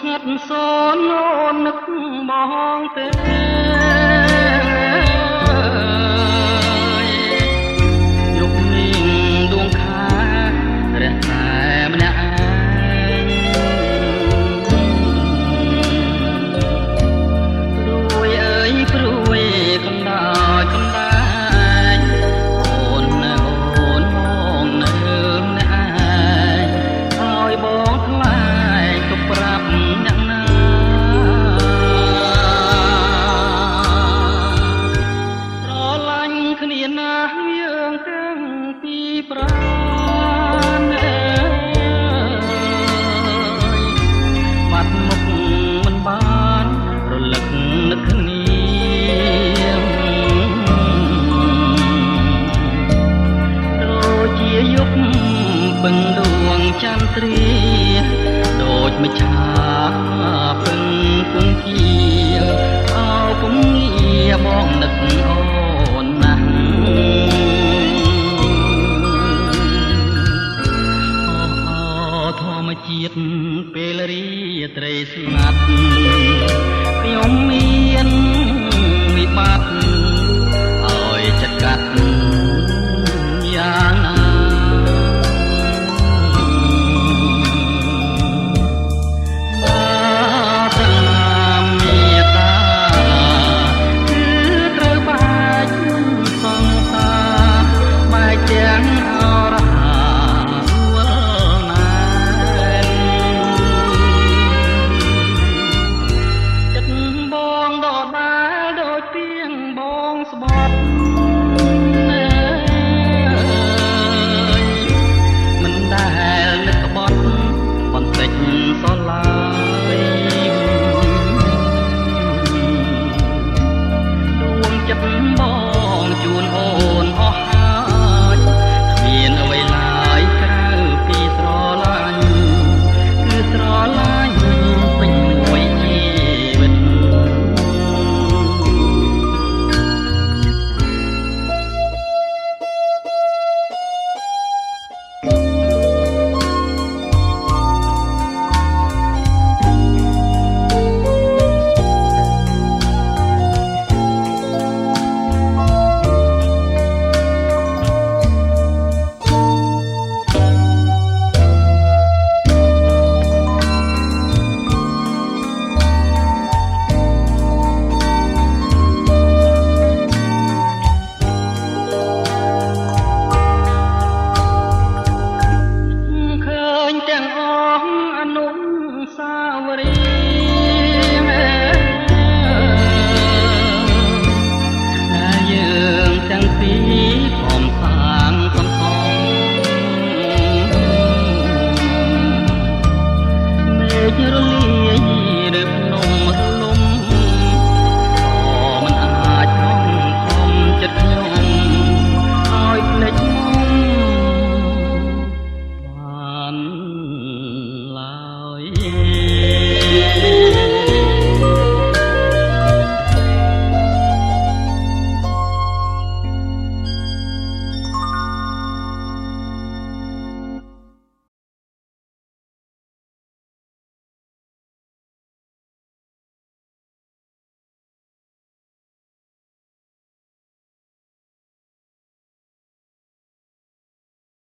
ងាត់សូនអូននឹកបងទេយប់នេះដួងខែរះតែម្នាក់ឯងព្រួយអើយព្រួយកំដោយកំដែងអូននៅអូនមកនៅម្នាក់ឯងឲ្យបងថ្លៃទុកប្រាប់អ្នកណាស្រឡាញ់គ្នាណាស់យើងទាំងពីរប្រាណបាត់មុខមិនបានរលឹកនឹកគ្នាដូចជាយប់បឹងដួងចន្ទ្រាដូចមច្ឆាពឹងគង្គាអោពងងារបងនឹកអូនណាស់ធម្មជាតិពេលរាត្រីស្ងាត់ខ្ញុំមានវិបត្តិឲ្យចិត្តកាត់យ៉ាងណារ